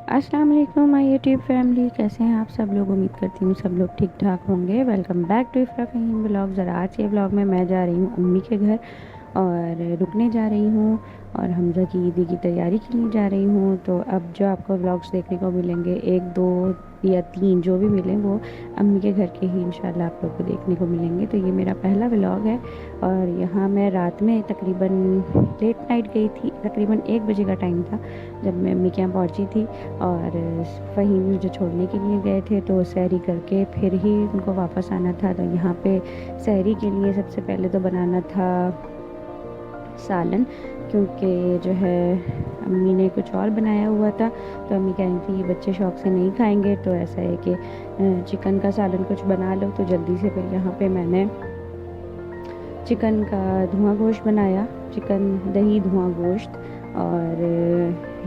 अस्सलाम वालेकुम my YouTube family, कैसे हैं आप सब लोग। उम्मीद करती हूँ सब लोग ठीक ठाक होंगे। Welcome back to Ifra Faheem blog. ज़रा आज के ब्लॉग में मैं जा रही हूँ अम्मी के घर और रुकने जा रही हूँ और हमज़ा की ईदी की तैयारी के लिए जा रही हूँ। तो अब जो आपको व्लॉग्स देखने को मिलेंगे, एक दो या तीन जो भी मिलें वो अम्मी के घर के ही इंशाल्लाह आप लोग को देखने को मिलेंगे। तो ये मेरा पहला व्लॉग है और यहाँ मैं रात में तकरीबन लेट नाइट गई थी। तकरीबन 1 बजे का टाइम था जब मैं अम्मी के यहाँ पहुँची थी और फ़हीम मुझे छोड़ने के लिए गए थे। तो सहरी करके फिर ही उनको वापस आना था। तो यहाँ पे सहरी के लिए सबसे पहले तो बनाना था सालन, क्योंकि जो है अम्मी ने कुछ और बनाया हुआ था। तो अम्मी कह रही थी ये बच्चे शौक़ से नहीं खाएंगे, तो ऐसा है कि चिकन का सालन कुछ बना लो। तो जल्दी से फिर यहाँ पे मैंने चिकन का धुआं गोश्त बनाया, चिकन दही धुआं गोश्त। और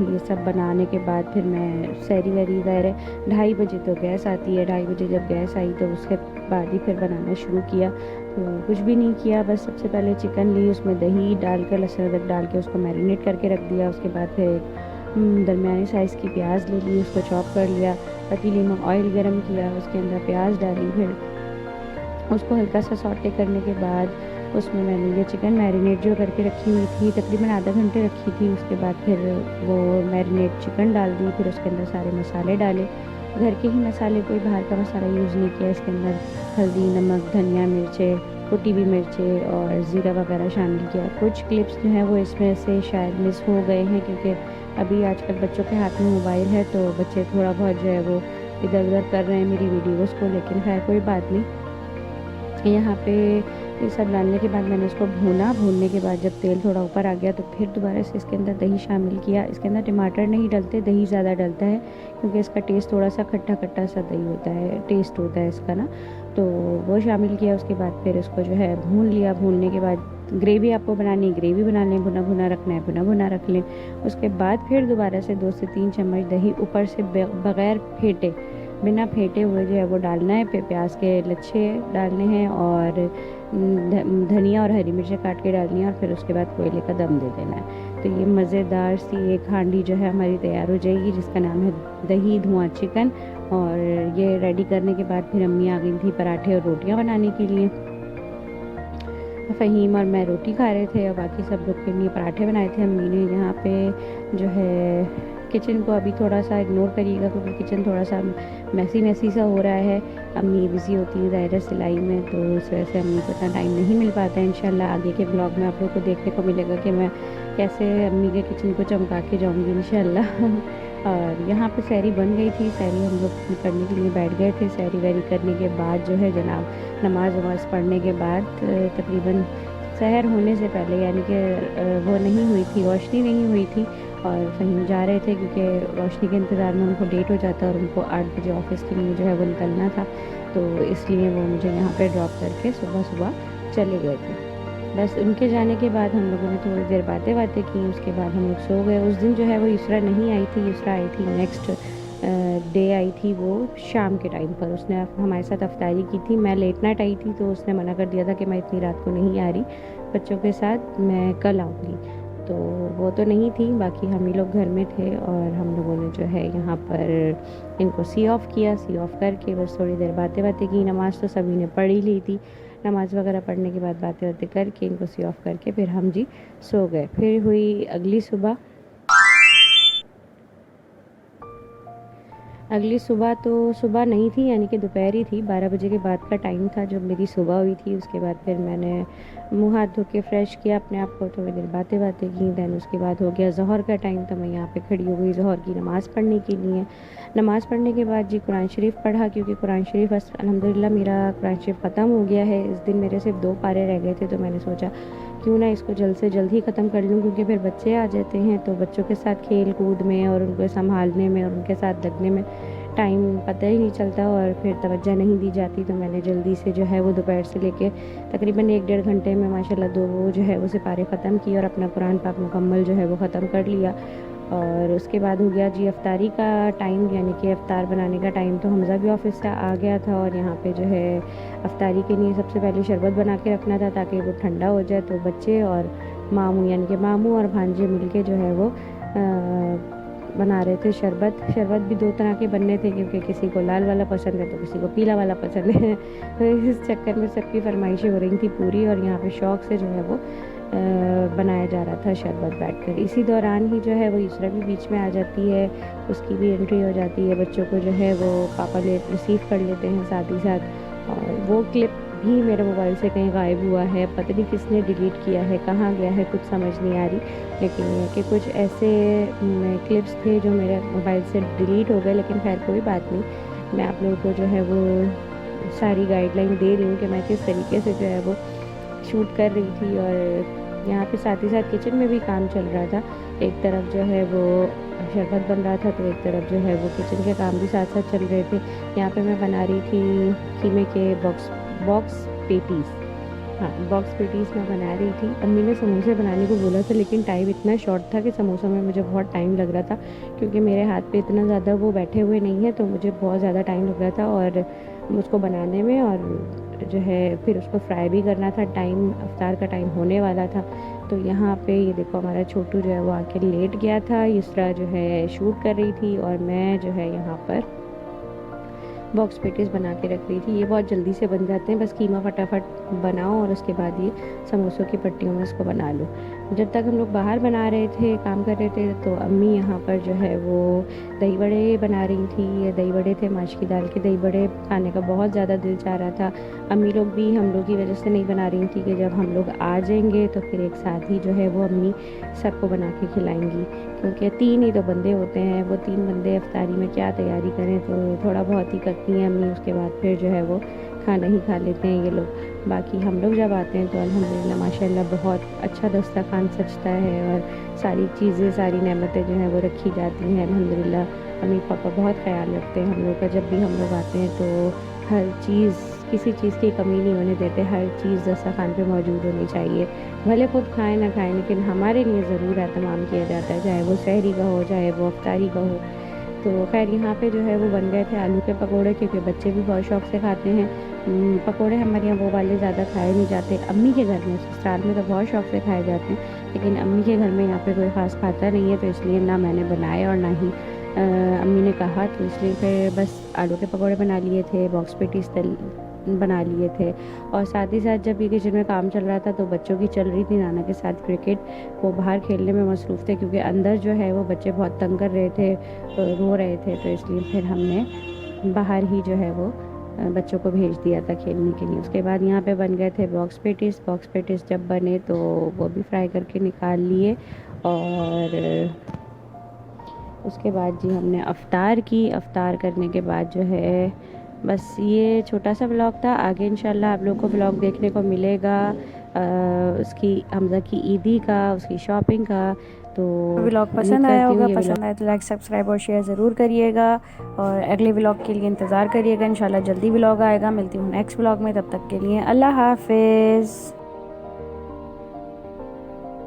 ये सब बनाने के बाद फिर मैं सहरी वहरी ज़ाहिर है 2:30 बजे तो गैस आती है। 2:30 बजे जब गैस आई तो उसके बाद ही फिर बनाना शुरू किया। तो कुछ भी नहीं किया, बस सबसे पहले चिकन ली, उसमें दही डालकर लहसुन अदरक डाल के उसको मैरिनेट करके रख दिया। उसके बाद फिर एक दरमियानी साइज़ की प्याज ले ली, उसको चॉप कर लिया। पतीले में ऑयल गरम किया, उसके अंदर प्याज डाली, फिर उसको हल्का सा सौटे करने के बाद उसमें मैंने ये चिकन मैरिनेट जो करके रखी हुई थी, तकरीबन आधा घंटे रखी थी। उसके बाद फिर वो मैरिनेट चिकन डाल दी, फिर उसके अंदर सारे मसाले डाले, घर के ही मसाले, कोई बाहर का मसाला यूज़ नहीं किया। इसके अंदर हल्दी, नमक, धनिया, मिर्चें, कुटी हुई मिर्चें और ज़ीरा वगैरह शामिल किया। कुछ क्लिप्स जो हैं वो इसमें से शायद मिस हो गए हैं, क्योंकि अभी आजकल बच्चों के हाथ में मोबाइल है तो बच्चे थोड़ा बहुत जो है वो इधर उधर कर रहे हैं मेरी वीडियोज़ को, लेकिन खैर कोई बात नहीं। यहाँ पे ये सब डालने के बाद मैंने इसको भूना। भूनने के बाद जब तेल थोड़ा ऊपर आ गया तो फिर दोबारा से इसके अंदर दही शामिल किया। इसके अंदर टमाटर नहीं डलते, दही ज़्यादा डलता है, क्योंकि इसका टेस्ट थोड़ा सा खट्टा खट्टा सा दही होता है, टेस्ट होता है इसका ना। तो वो शामिल किया। उसके बाद फिर इसको जो है भून लिया। भूनने के बाद ग्रेवी आपको बनानी है, ग्रेवी बना लें, भुना भुना रखना है, भुना भुना रख लें। उसके बाद फिर दोबारा से 2 से 3 चम्मच दही ऊपर से बग़ैर फेंटे, बिना फेंटे हुए जो है वो डालना है। फिर प्याज के लच्छे डालने हैं और धनिया और हरी मिर्चें काट के डालनी है और फिर उसके बाद कोयले का दम दे देना है। तो ये मज़ेदार सी एक हांडी जो है हमारी तैयार हो जाएगी, जिसका नाम है दही धुआं चिकन। और ये रेडी करने के बाद फिर अम्मी आ गई थी पराठे और रोटियां बनाने के लिए। फ़हीम और मैं रोटी खा रहे थे और बाकी सब लोग के लिए पराठे बनाए थे अम्मी ने। यहाँ पे जो है किचन को अभी थोड़ा सा इग्नोर करिएगा, क्योंकि किचन थोड़ा सा मैसी सा हो रहा है। अम्मी बिज़ी होती है ज़ाहिर सिलाई में, तो इस वजह से अम्मी को इतना टाइम नहीं मिल पाता है। इंशाल्लाह आगे के ब्लॉग में आप लोग को देखने को मिलेगा कि मैं कैसे अम्मी के किचन को चमका के जाऊँगी इंशाल्लाह। और यहाँ पे सहरी बन गई थी। सहरी हम लोग करने के लिए बैठ गए थे। सहरी वहरी करने के बाद जो है जनाब नमाज वमाज़ पढ़ने के बाद तकरीबन सहर होने से पहले, यानी कि वो नहीं हुई थी, रोशनी नहीं हुई थी और फ़हीम जा रहे थे, क्योंकि रोशनी के इंतज़ार में उनको लेट हो जाता और उनको 8 बजे ऑफ़िस के लिए जो है वो निकलना था। तो इसलिए वो मुझे यहाँ पे ड्रॉप करके सुबह सुबह चले गए थे। बस उनके जाने के बाद हम लोगों ने थोड़ी देर बातें की। उसके बाद हम लोग सो गए। उस दिन जो है वो युसरा नहीं आई थी, युसरा आई थी नेक्स्ट डे आई थी, वो शाम के टाइम पर। उसने हमारे साथ अफ्तारी की थी। मैं लेट नाइट आई थी तो उसने मना कर दिया था कि मैं इतनी रात को नहीं आ रही बच्चों के साथ, मैं कल आऊँगी। तो वो तो नहीं थी, बाकी हम ही लोग घर में थे और हम लोगों ने जो है यहाँ पर इनको सी ऑफ़ किया। सी ऑफ़ करके बस थोड़ी देर बातें की। नमाज़ तो सभी ने पढ़ ही ली थी। नमाज़ वगैरह पढ़ने के बाद बातें करके इनको सी ऑफ़ करके फिर हम जी सो गए। फिर हुई अगली सुबह तो सुबह नहीं थी, यानी कि दोपहर ही थी। 12 बजे के बाद का टाइम था जब मेरी सुबह हुई थी। उसके बाद फिर मैंने मुँह हाथ धो के फ़्रेश किया अपने आप को, थोड़ी देर बातें की। दैन उसके बाद हो गया ज़ोहर का टाइम, तो मैं यहाँ पे खड़ी हो गई ज़ोहर की नमाज़ पढ़ने के लिए। नमाज़ पढ़ने के बाद जी कुरान शरीफ पढ़ा, क्योंकि कुरान शरीफ अल्हम्दुलिल्लाह मेरा कुरान शरीफ ख़त्म हो गया है। इस दिन मेरे सिर्फ 2 पारे रह गए थे, तो मैंने सोचा क्यों ना इसको जल्द से जल्द ही ख़त्म कर लूँ, क्योंकि फिर बच्चे आ जाते हैं तो बच्चों के साथ खेल कूद में और उनको संभालने में और उनके साथ लगने में टाइम पता ही नहीं चलता और फिर तवज्जो नहीं दी जाती। तो मैंने जल्दी से जो है वो दोपहर से लेके तकरीबन 1-1.5 घंटे में माशाल्लाह 2 जो है वो सिपारे ख़त्म किए और अपना कुरान पाक मुकम्मल जो है वो ख़त्म कर लिया। और उसके बाद हो गया जी अफ्तारी का टाइम, यानी कि अफ्तार बनाने का टाइम। तो हमज़ा भी ऑफ़िस से आ गया था और यहाँ पे जो है अफ्तारी के लिए सबसे पहले शरबत बना के रखना था ताकि वो ठंडा हो जाए। तो बच्चे और मामू, यानी कि मामू और भांजे मिलके जो है वो बना रहे थे शरबत भी 2 तरह के बनने थे, क्योंकि किसी को लाल वाला पसंद है तो किसी को पीला वाला पसंद है। तो इस चक्कर में सबकी फरमाइशें हो रही थी पूरी, और यहाँ पे शौक़ से जो है वो बनाया जा रहा था शरबत बैठकर। इसी दौरान ही जो है वो इसरा भी बीच में आ जाती है, उसकी भी एंट्री हो जाती है। बच्चों को जो है वो पापा रिसीव कर लेते हैं साथ ही साथ। और वो क्लिप भी मेरे मोबाइल से कहीं गायब हुआ है, पता नहीं किसने डिलीट किया है, कहाँ गया है, कुछ समझ नहीं आ रही। लेकिन ये कि कुछ ऐसे क्लिप्स थे जो मेरे मोबाइल से डिलीट हो गए, लेकिन खैर कोई बात नहीं। मैं आप लोगों को जो है वो सारी गाइडलाइन दे रही हूँ कि मैं किस तरीके से जो है वो शूट कर रही थी। और यहाँ पे साथ ही साथ किचन में भी काम चल रहा था। एक तरफ जो है वो शरबत बन रहा था, तो एक तरफ जो है वो किचन के काम भी साथ साथ चल रहे थे। यहाँ पे मैं बना रही थी कीमे के बॉक्स पेटीज़। हाँ, बॉक्स पेटीज़ मैं बना रही थी। अम्मी ने समोसे बनाने को बोला था, लेकिन टाइम इतना शॉर्ट था कि समोसों में मुझे बहुत टाइम लग रहा था, क्योंकि मेरे हाथ पे इतना ज़्यादा वो बैठे हुए नहीं है, तो मुझे बहुत ज़्यादा टाइम लग रहा था और उसको बनाने में, और जो है फिर उसको फ्राई भी करना था। टाइम अफ्तार का टाइम होने वाला था। तो यहाँ पे ये देखो हमारा छोटू जो है वो आके लेट गया था। इसरा जो है शूट कर रही थी और मैं जो है यहाँ पर बॉक्स पेटीज़ बना के रख रही थी। ये बहुत जल्दी से बन जाते हैं, बस कीमा फटाफट बनाओ और उसके बाद ये समोसों की पट्टियों में इसको बना लो। जब तक हम लोग बाहर बना रहे थे, काम कर रहे थे, तो अम्मी यहाँ पर जो है वो दही बड़े बना रही थी। ये दही बड़े थे, माश की दाल के दही बड़े, खाने का बहुत ज़्यादा दिल चाह रहा था। अम्मी लोग भी हम लोग की वजह से नहीं बना रही थी कि जब हम लोग आ जाएंगे तो फिर एक साथ ही जो है वो अम्मी सबको बना के खिलाएंगी, क्योंकि 3 ही तो बंदे होते हैं। वो 3 बंदे इफ्तारी में क्या तैयारी करें, तो थोड़ा बहुत ही करती हैं अम्मी, उसके बाद फिर जो है वो खाना ही खा लेते हैं ये लोग। बाकी हम लोग जब आते हैं तो अल्हम्दुलिल्लाह माशाल्लाह बहुत अच्छा दस्तरखान सजता है और सारी चीज़ें, सारी नेमतें जो हैं वो रखी जाती हैं अल्हम्दुलिल्लाह। अम्मी पापा बहुत ख्याल रखते हैं हम लोग का। जब भी हम लोग आते हैं तो हर चीज़, किसी चीज़ की कमी नहीं होने देते, हर चीज़ दस्तरखान पे मौजूद होनी चाहिए। भले खुद खाएं ना खाएं, लेकिन हमारे लिए ज़रूर एहतमाम किया जाता है, चाहे वो सहरी का हो, चाहे वो अफ्तारी का हो। तो खैर यहाँ पे जो है वो बन गए थे आलू के पकोड़े, क्योंकि बच्चे भी बहुत शौक़ से खाते हैं। पकोड़े हमारे यहाँ वो वाले ज़्यादा खाए नहीं जाते। अम्मी के घर में, ससुराल में तो बहुत शौक़ से खाए जाते हैं, लेकिन अम्मी के घर में यहाँ पे कोई ख़ास खाता नहीं है, तो इसलिए ना मैंने बनाए और ना ही अम्मी ने कहा, तो इसलिए फिर बस आलू के पकोड़े बना लिए थे, बॉक्स पेटीज़ बना लिए थे। और साथ ही साथ जब ये किचन में काम चल रहा था तो बच्चों की चल रही थी नाना के साथ क्रिकेट। वो बाहर खेलने में मसरूफ़ थे, क्योंकि अंदर जो है वो बच्चे बहुत तंग कर रहे थे, रो रहे थे, तो इसलिए फिर हमने बाहर ही जो है वो बच्चों को भेज दिया था खेलने के लिए। उसके बाद यहाँ पे बन गए थे बॉक्स पेटीज़ जब बने तो वो भी फ्राई करके निकाल लिए। और उसके बाद जी हमने अफ्तार करने के बाद जो है बस ये छोटा सा व्लॉग था। आगे इंशाल्लाह आप लोग को व्लॉग देखने को मिलेगा उसकी हमज़ा की ईदी का, उसकी शॉपिंग का। तो व्लॉग पसंद आया होगा, पसंद आए तो लाइक, सब्सक्राइब और शेयर ज़रूर करिएगा, और अगले व्लॉग के लिए इंतज़ार करिएगा। इंशाल्लाह जल्दी व्लॉग आएगा। मिलती हूँ नेक्स्ट व्लॉग में, तब तक के लिए अल्लाह हाफ़िज़।